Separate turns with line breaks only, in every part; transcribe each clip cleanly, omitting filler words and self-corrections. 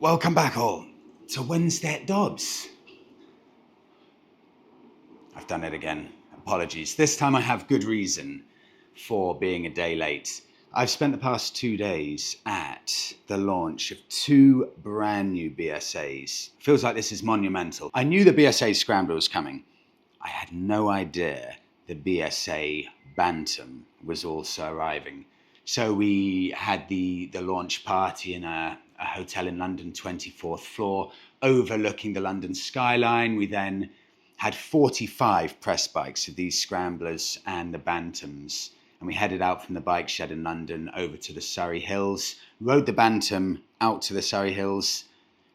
Welcome back all to Wednesday at Dobbs. I've done it again. Apologies. This time I have good reason for being a day late. I've spent the past 2 days at the launch of 2 brand new BSAs. Feels like this is monumental. I knew the BSA Scrambler was coming. I had no idea the BSA Bantam was also arriving. So we had the launch party in a hotel in London, 24th floor, overlooking the London skyline. We then had 45 press bikes of these Scramblers and the Bantams. And we headed out from the bike shed in London over to the Surrey Hills, rode the Bantam out to the Surrey Hills,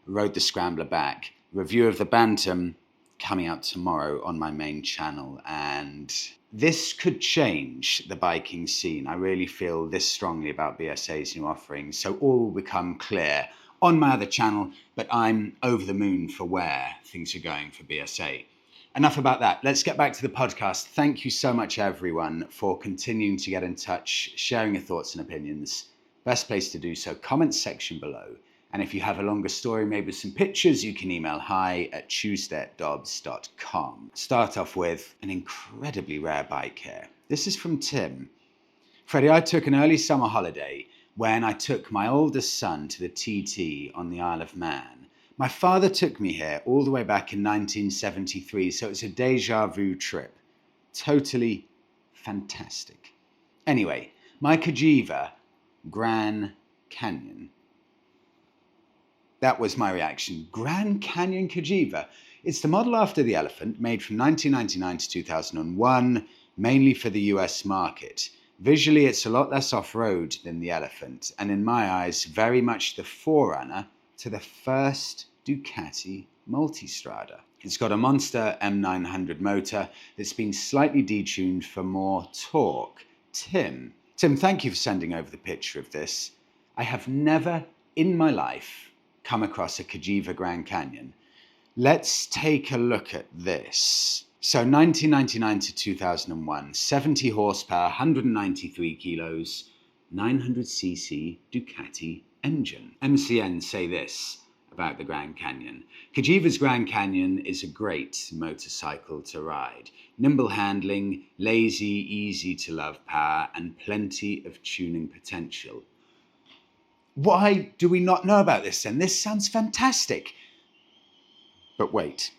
rode the Scrambler back. Review of the Bantam coming out tomorrow on my main channel. And this could change the biking scene. I really feel this strongly about BSA's new offerings. So all will become clear on my other channel, but I'm over the moon for where things are going for BSA. Enough about that. Let's get back to the podcast. Thank you so much, everyone, for continuing to get in touch, sharing your thoughts and opinions. Best place to do so, comment section below. And if you have a longer story, maybe some pictures, you can email hi@tuesdayatdobbs.com. Start off with an incredibly rare bike here. This is from Tim. Freddie, I took an early summer holiday when I took my oldest son to the TT on the Isle of Man. My father took me here all the way back in 1973, so it's a deja vu trip. Totally fantastic. Anyway, my Cagiva Gran Canyon. That was my reaction. Gran Canyon Cagiva. It's the model after the Elephant, made from 1999 to 2001, mainly for the US market. Visually, it's a lot less off-road than the Elephant, and in my eyes, very much the forerunner to the first Ducati Multistrada. It's got a monster M900 motor that's been slightly detuned for more torque. Tim, thank you for sending over the picture of this. I have never in my life come across a Cagiva Gran Canyon. Let's take a look at this. So 1999 to 2001, 70 horsepower, 193 kilos, 900cc Ducati engine. MCN say this about the Gran Canyon. Cagiva's Gran Canyon is a great motorcycle to ride. Nimble handling, lazy, easy to love power, and plenty of tuning potential. Why do we not know about this then? This sounds fantastic. But wait.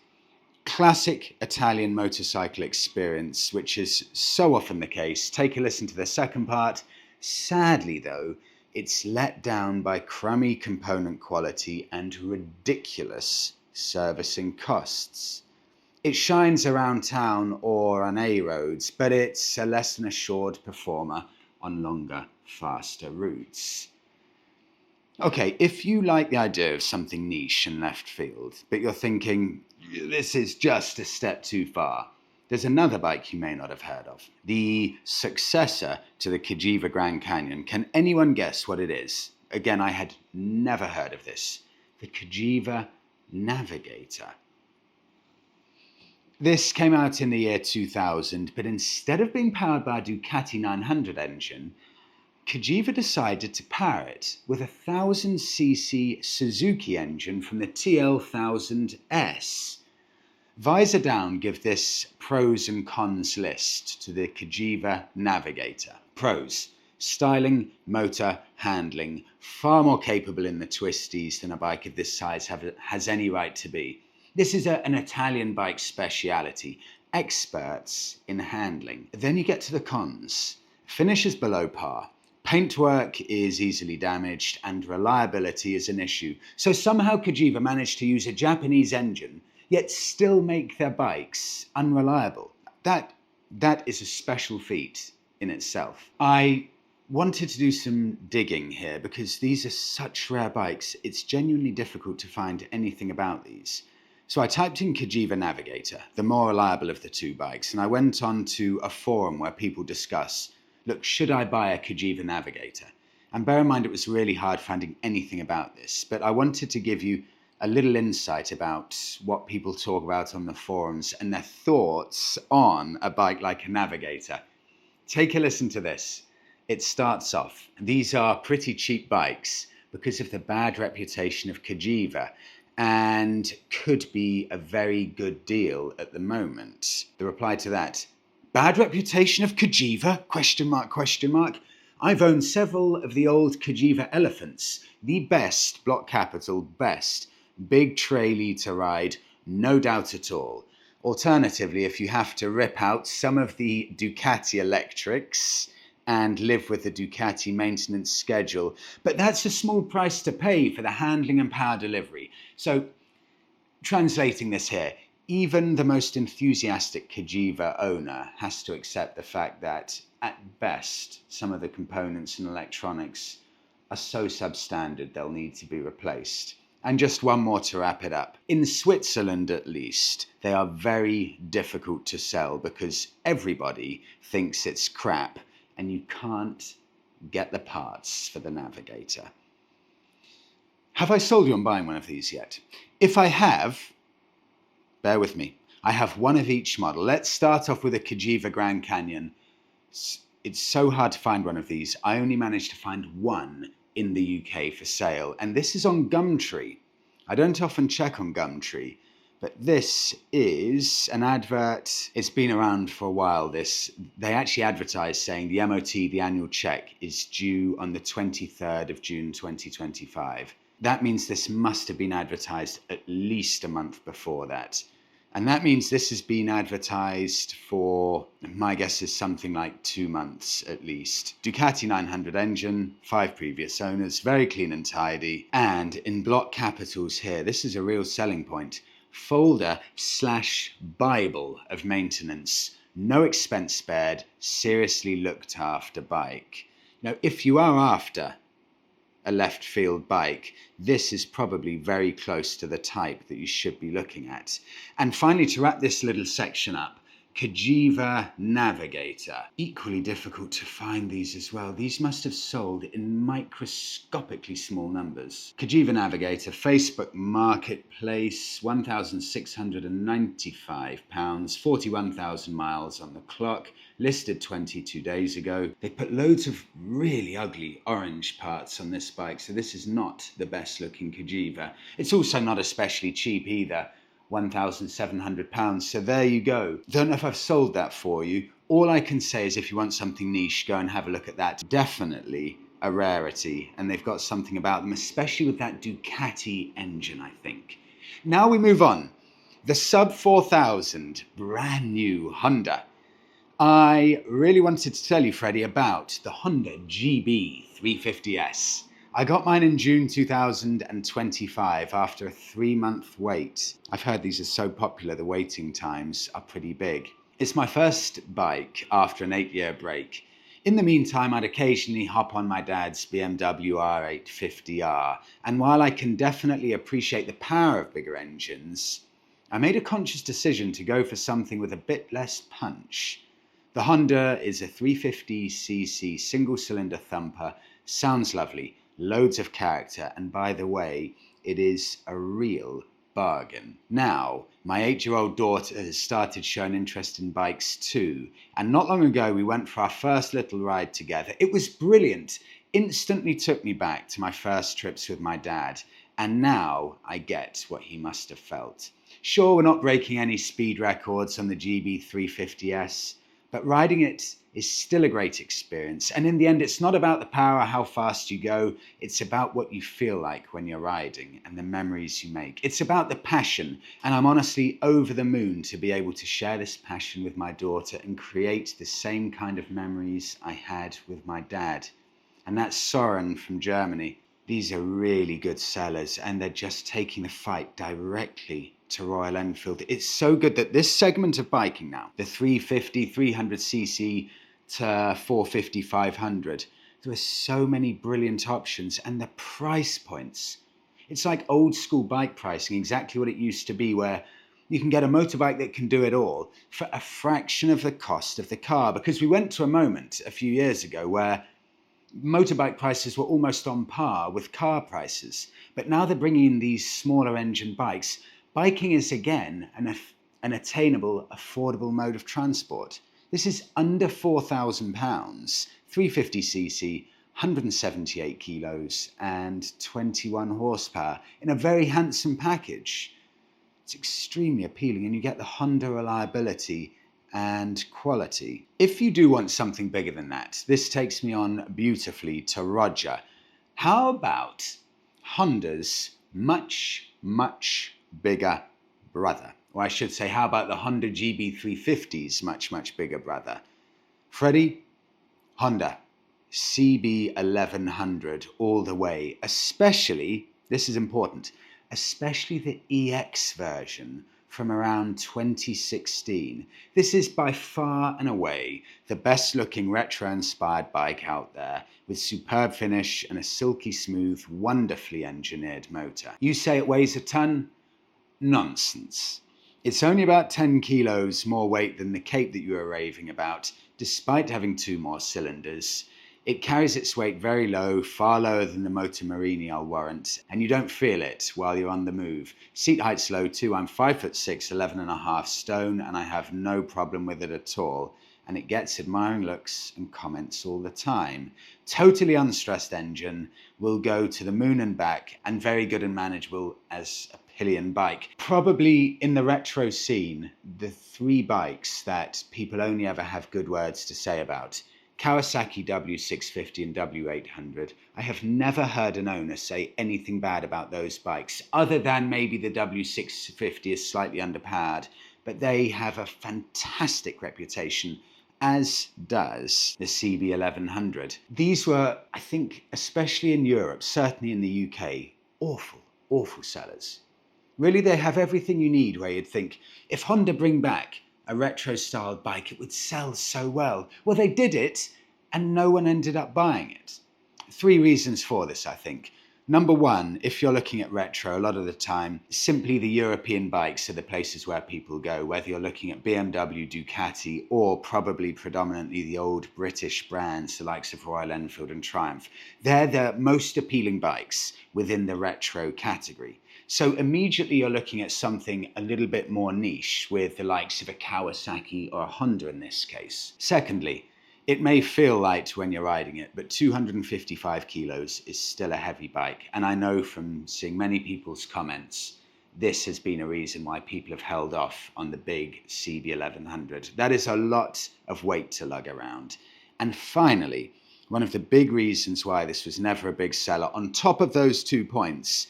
Classic Italian motorcycle experience, which is so often the case. Take a listen to the second part. Sadly, though, it's let down by crummy component quality and ridiculous servicing costs. It shines around town or on A roads, but it's a less than assured performer on longer, faster routes. Okay, if you like the idea of something niche and left field, but you're thinking, this is just a step too far, there's another bike you may not have heard of. The successor to the Cagiva Gran Canyon. Can anyone guess what it is? Again, I had never heard of this. The Cagiva Navigator. This came out in the year 2000, but instead of being powered by a Ducati 900 engine, Cagiva decided to power it with a 1000cc Suzuki engine from the TL1000S. Visor down, give this pros and cons list to the Cagiva Navigator. Pros: styling, motor, handling, far more capable in the twisties than a bike of this size has any right to be. This is an Italian bike speciality, experts in handling. Then you get to the cons. Finish is below par. Paintwork is easily damaged and reliability is an issue. So somehow Cagiva managed to use a Japanese engine, yet still make their bikes unreliable. That is a special feat in itself. I wanted to do some digging here because these are such rare bikes. It's genuinely difficult to find anything about these. So I typed in Cagiva Navigator, the more reliable of the two bikes, and I went on to a forum where people discuss, look, should I buy a Cagiva Navigator? And bear in mind, it was really hard finding anything about this, but I wanted to give you a little insight about what people talk about on the forums and their thoughts on a bike like a Navigator. Take a listen to this. It starts off, these are pretty cheap bikes, because of the bad reputation of Cagiva, and could be a very good deal at the moment. The reply to that: bad reputation of Cagiva? Question mark, question mark. I've owned several of the old Cagiva Elephants, the best, block capital, best, big trailer to ride, no doubt at all. Alternatively, if you have to rip out some of the Ducati electrics and live with the Ducati maintenance schedule, but that's a small price to pay for the handling and power delivery. So, translating this here, even the most enthusiastic Cagiva owner has to accept the fact that, at best, some of the components and electronics are so substandard they'll need to be replaced. And just one more to wrap it up. In Switzerland, at least, they are very difficult to sell because everybody thinks it's crap and you can't get the parts for the Navigator. Have I sold you on buying one of these yet? If I have, bear with me. I have one of each model. Let's start off with a Cagiva Grand Canyon. It's so hard to find one of these. I only managed to find one in the UK for sale, and this is on Gumtree. I don't often check on Gumtree, but this is an advert. It's been around for a while. They actually advertise saying the MOT, the annual check, is due on the 23rd of June 2025. That means this must have been advertised at least a month before that. And that means this has been advertised for, my guess is something like 2 months at least. Ducati 900 engine, 5 previous owners, very clean and tidy. And in block capitals here, this is a real selling point. Folder/Bible of maintenance. No expense spared, seriously looked after bike. Now, if you are after a left field bike, this is probably very close to the type that you should be looking at. And finally, to wrap this little section up, Cagiva Navigator. Equally difficult to find these as well. These must have sold in microscopically small numbers. Cagiva Navigator, Facebook Marketplace, £1,695, 41,000 miles on the clock, listed 22 days ago. They put loads of really ugly orange parts on this bike, so this is not the best looking Cagiva. It's also not especially cheap either. £1,700. So there you go. Don't know if I've sold that for you. All I can say is if you want something niche, go and have a look at that. Definitely a rarity, and they've got something about them, especially with that Ducati engine, I think. Now we move on. The sub 4,000 brand new Honda. I really wanted to tell you, Freddie, about the Honda GB350S. I got mine in June 2025 after a 3-month wait. I've heard these are so popular, the waiting times are pretty big. It's my first bike after an 8-year break. In the meantime, I'd occasionally hop on my dad's BMW R850R, and while I can definitely appreciate the power of bigger engines, I made a conscious decision to go for something with a bit less punch. The Honda is a 350cc single-cylinder thumper, sounds lovely, loads of character, and by the way, it is a real bargain. Now, my 8-year-old daughter has started showing interest in bikes too, and not long ago we went for our first little ride together. It was brilliant. Instantly took me back to my first trips with my dad, and now I get what he must have felt. Sure, we're not breaking any speed records on the GB350S, but riding it is still a great experience. And in the end, it's not about the power, how fast you go. It's about what you feel like when you're riding and the memories you make. It's about the passion. And I'm honestly over the moon to be able to share this passion with my daughter and create the same kind of memories I had with my dad. And that's Soren from Germany. These are really good sellers, and they're just taking the fight directly to Royal Enfield. It's so good that this segment of biking now, the 350, 300cc to 450, 500, there are so many brilliant options, and the price points. It's like old school bike pricing, exactly what it used to be, where you can get a motorbike that can do it all for a fraction of the cost of the car. Because we went to a moment a few years ago where motorbike prices were almost on par with car prices. But now they're bringing in these smaller engine bikes. Biking is again an attainable, affordable mode of transport. This is under £4,000, 350cc, 178 kilos and 21 horsepower in a very handsome package. It's extremely appealing, and you get the Honda reliability and quality. If you do want something bigger than that, this takes me on beautifully to Roger. How about Honda's much, much bigger brother? Or I should say, how about the Honda GB350's much, much bigger brother? Freddie, Honda CB1100 all the way, especially, this is important, especially the EX version from around 2016. This is by far and away the best looking retro inspired bike out there, with superb finish and a silky smooth, wonderfully engineered motor. You say it weighs a ton? Nonsense. It's only about 10 kilos more weight than the Cape that you were raving about, despite having 2 more cylinders. It carries its weight very low, far lower than the Motor Morini I'll warrant, and you don't feel it while you're on the move. Seat height's low too. I'm 5'6", 11.5 stone, and I have no problem with it at all. And it gets admiring looks and comments all the time. Totally unstressed engine, will go to the moon and back, and very good and manageable as a pillion bike. Probably in the retro scene, the 3 bikes that people only ever have good words to say about. Kawasaki W650 and W800. I have never heard an owner say anything bad about those bikes, other than maybe the W650 is slightly underpowered, but they have a fantastic reputation, as does the CB1100. These were, I think, especially in Europe, certainly in the UK, awful, awful sellers. Really, they have everything you need, where you'd think, if Honda bring back a retro-styled bike, it would sell so well. Well, they did it, and no one ended up buying it. 3 reasons for this, I think. Number 1, if you're looking at retro, a lot of the time, simply the European bikes are the places where people go, whether you're looking at BMW, Ducati, or probably predominantly the old British brands, the likes of Royal Enfield and Triumph. They're the most appealing bikes within the retro category. So immediately you're looking at something a little bit more niche, with the likes of a Kawasaki or a Honda in this case. Secondly, it may feel light when you're riding it, but 255 kilos is still a heavy bike. And I know from seeing many people's comments, this has been a reason why people have held off on the big CB1100. That is a lot of weight to lug around. And finally, one of the big reasons why this was never a big seller, on top of those 2 points,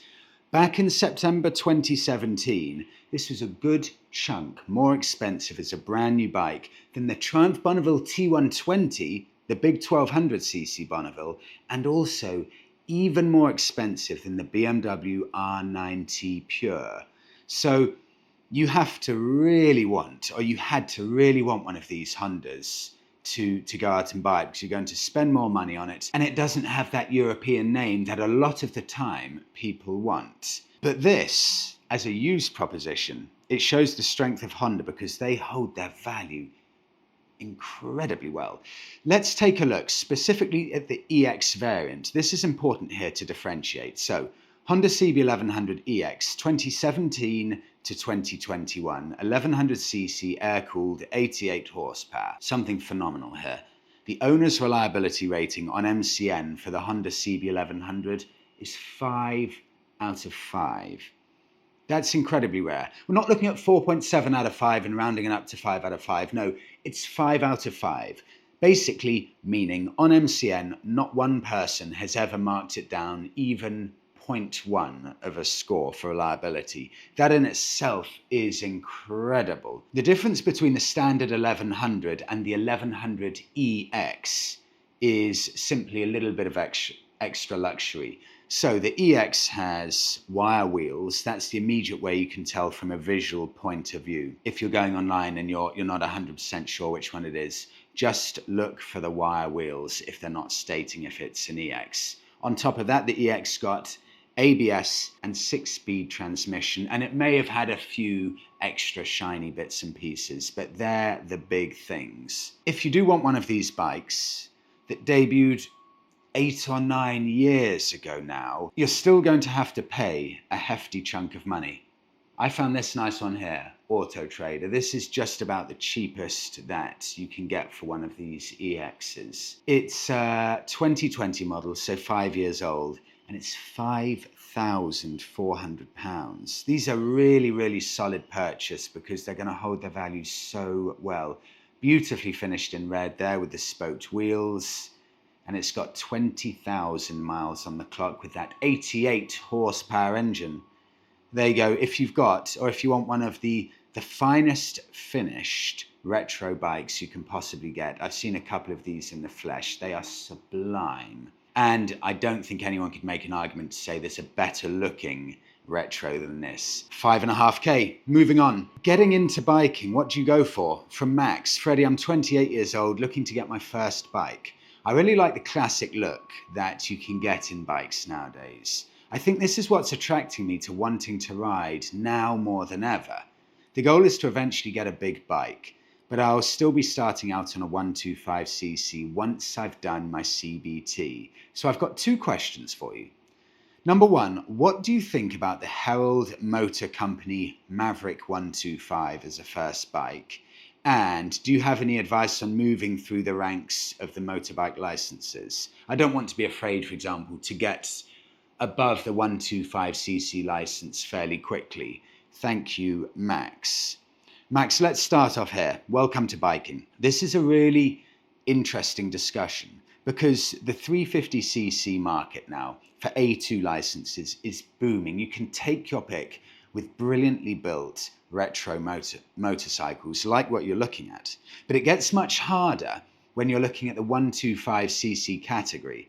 back in September 2017, this was a good chunk more expensive as a brand new bike than the Triumph Bonneville T120, the big 1200cc Bonneville, and also even more expensive than the BMW R9T Pure. So you have to really want, or you had to really want one of these Hondas to go out and buy it, because you're going to spend more money on it, and it doesn't have that European name that a lot of the time people want. But this, as a used proposition, it shows the strength of Honda, because they hold their value incredibly well. Let's take a look specifically at the EX variant. This is important here to differentiate. So Honda CB1100EX 2017 to 2021, 1100cc air-cooled 88 horsepower. Something phenomenal here. The owner's reliability rating on MCN for the Honda CB1100 is 5 out of 5. That's incredibly rare. We're not looking at 4.7 out of 5 and rounding it up to 5 out of 5. No, it's 5 out of 5. Basically meaning on MCN, not one person has ever marked it down even 0.1 of a score for reliability. That in itself is incredible. The difference between the standard 1100 and the 1100EX is simply a little bit of extra luxury. So the EX has wire wheels. That's the immediate way you can tell from a visual point of view. If you're going online and you're not 100% sure which one it is, just look for the wire wheels if they're not stating if it's an EX. On top of that, the EX got ABS and 6-speed transmission, and it may have had a few extra shiny bits and pieces, but they're the big things. If you do want one of these bikes that debuted 8 or 9 years ago now, you're still going to have to pay a hefty chunk of money. I found this nice one here, Auto Trader. This is just about the cheapest that you can get for one of these EXs. It's a 2020 model, so 5 years old, and it's £5,400. These are really, really solid purchase because they're going to hold their value so well. Beautifully finished in red there with the spoked wheels, and it's got 20,000 miles on the clock with that 88 horsepower engine. There you go. If you've got, or if you want one of the finest finished retro bikes you can possibly get, I've seen a couple of these in the flesh. They are sublime. And I don't think anyone could make an argument to say there's a better looking retro than this. 5.5K. Moving on. Getting into biking, what do you go for? From Max. Freddie, I'm 28 years old, looking to get my first bike. I really like the classic look that you can get in bikes nowadays. I think this is what's attracting me to wanting to ride now more than ever. The goal is to eventually get a big bike, but I'll still be starting out on a 125cc once I've done my CBT. So I've got two questions for you. Number one, what do you think about the Herald Motor Company Maverick 125 as a first bike? And do you have any advice on moving through the ranks of the motorbike licenses? I don't want to be afraid, for example, to get above the 125cc license fairly quickly. Thank you, Max. Max, let's start off here. Welcome to biking. This is a really interesting discussion because the 350cc market now for A2 licenses is booming. You can take your pick with brilliantly built retro motorcycles like what you're looking at. But it gets much harder when you're looking at the 125cc category.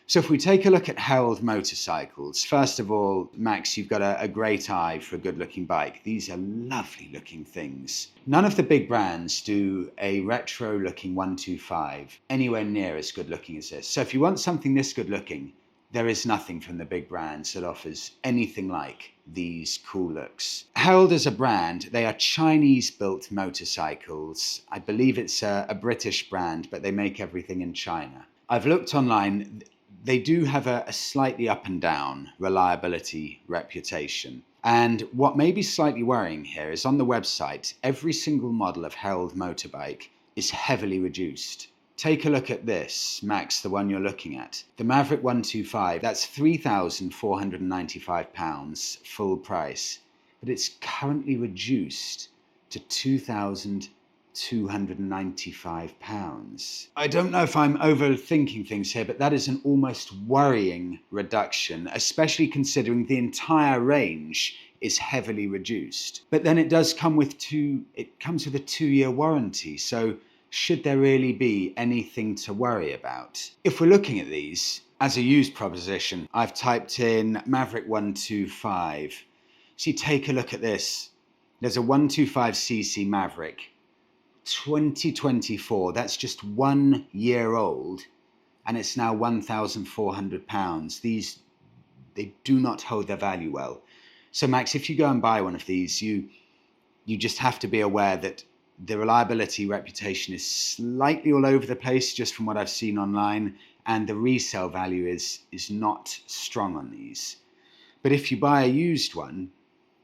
So if we take a look at Herald motorcycles, first of all, Max, you've got a great eye for a good-looking bike. These are lovely-looking things. None of the big brands do a retro-looking 125 anywhere near as good-looking as this. So if you want something this good-looking, there is nothing from the big brands that offers anything like these cool looks. Herald as a brand, they are Chinese-built motorcycles. I believe it's a British brand, but they make everything in China. I've looked online. They do have a slightly up and down reliability reputation. And what may be slightly worrying here is on the website, every single model of Herald motorbike is heavily reduced. Take a look at this, Max, the one you're looking at. The Maverick 125, that's £3,495 full price, but it's currently reduced to £2,295. I don't know if I'm overthinking things here, but that is an almost worrying reduction, especially considering the entire range is heavily reduced. But then it does come with a 2-year warranty, so should there really be anything to worry about? If we're looking at these as a used proposition, I've typed in Maverick 125. So you take a look at this. There's a 125cc Maverick, 2024, that's just 1 year old, and it's now £1,400. They do not hold their value well. So Max, if you go and buy one of these, you just have to be aware that the reliability reputation is slightly all over the place just from what I've seen online, and the resale value is not strong on these. But if you buy a used one,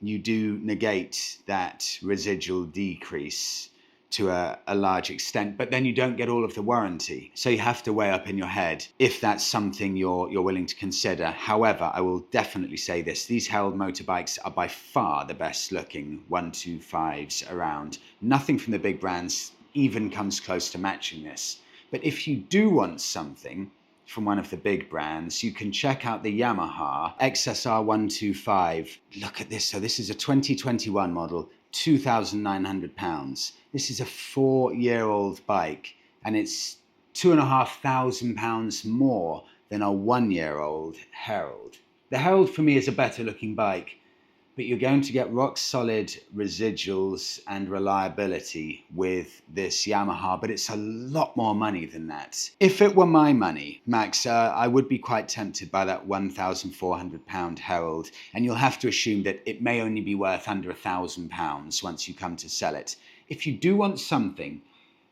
you do negate that residual decrease to a large extent, but then you don't get all of the warranty. So you have to weigh up in your head if that's something you're willing to consider. However, I will definitely say this, these Herald motorbikes are by far the best looking 125s around. Nothing from the big brands even comes close to matching this. But if you do want something from one of the big brands, you can check out the Yamaha XSR125. Look at this. So this is a 2021 model, £2,900. This is a 4-year-old bike, and it's £2,500 more than a 1-year-old Herald. The Herald for me is a better looking bike, but you're going to get rock solid residuals and reliability with this Yamaha, but it's a lot more money than that. If it were my money, Max, I would be quite tempted by that £1,400 Herald, and you'll have to assume that it may only be worth under £1,000 once you come to sell it. If you do want something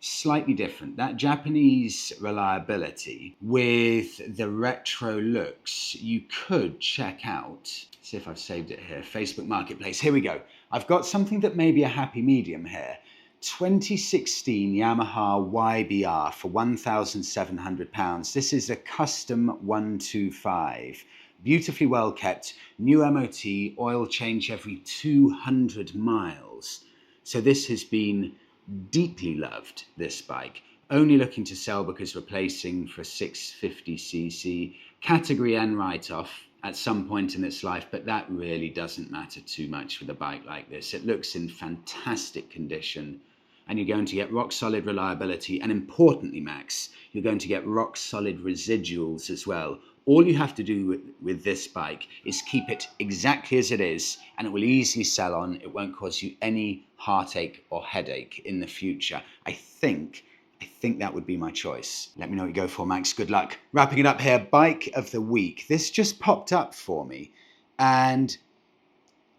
slightly different, that Japanese reliability with the retro looks, you could check out, see if I've saved it here, Facebook Marketplace. Here we go. I've got something that may be a happy medium here. 2016 Yamaha YBR for £1,700. This is a custom 125. Beautifully well kept, new MOT, oil change every 200 miles. So this has been deeply loved, this bike. Only looking to sell because replacing for a 650cc. Category N write-off at some point in its life, but that really doesn't matter too much with a bike like this. It looks in fantastic condition, and you're going to get rock solid reliability, and importantly, Max, you're going to get rock solid residuals as well. All you have to do with this bike is keep it exactly as it is, and it will easily sell on. It won't cause you any heartache or headache in the future. I think that would be my choice. Let me know what you go for, Max. Good luck. Wrapping it up here, bike of the week. This just popped up for me, and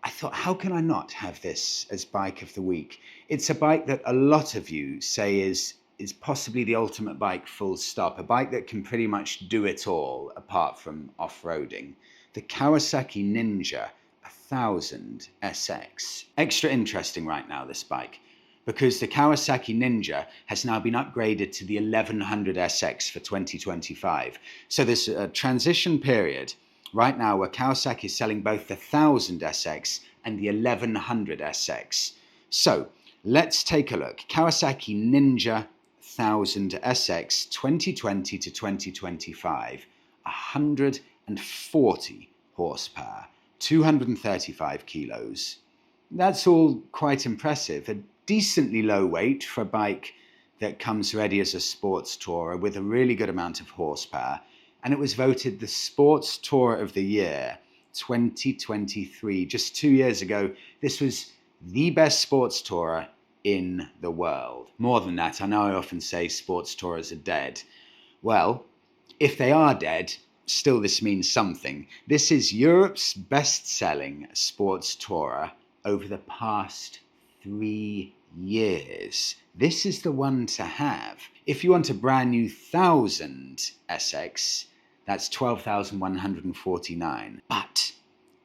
I thought, how can I not have this as bike of the week? It's a bike that a lot of you say is possibly the ultimate bike, full stop. A bike that can pretty much do it all apart from off-roading. The Kawasaki Ninja 1000 SX. Extra interesting right now, this bike, because the Kawasaki Ninja has now been upgraded to the 1100 SX for 2025. So there's a transition period right now where Kawasaki is selling both the 1000 SX and the 1100 SX. So let's take a look. Kawasaki Ninja 1000 SX 2020 to 2025, 140 horsepower, 235 kilos. That's all quite impressive. A decently low weight for a bike that comes ready as a sports tourer with a really good amount of horsepower. And it was voted the Sports Tourer of the Year 2023. Just 2 years ago, this was the best sports tourer in the world. More than that, I know I often say sports tourers are dead. Well, if they are dead, still this means something. This is Europe's best-selling sports tourer over the past 3 years. This is the one to have. If you want a brand new 1000 SX, that's 12,149. But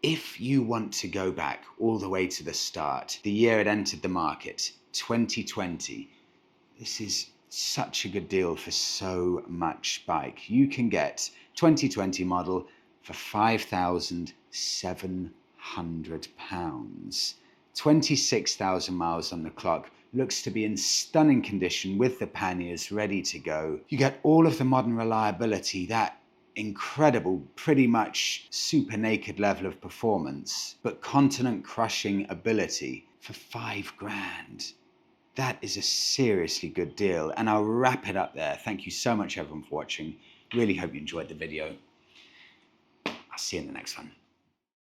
if you want to go back all the way to the start, the year it entered the market, 2020, this is such a good deal for so much bike. You can get 2020 model for £5,700. 26,000 miles on the clock. Looks to be in stunning condition with the panniers ready to go. You get all of the modern reliability, that incredible, pretty much super naked level of performance, but continent crushing ability for $5,000. That is a seriously good deal, and I'll wrap it up there. Thank you so much everyone for watching. Really hope you enjoyed the video. I'll see you in the next one.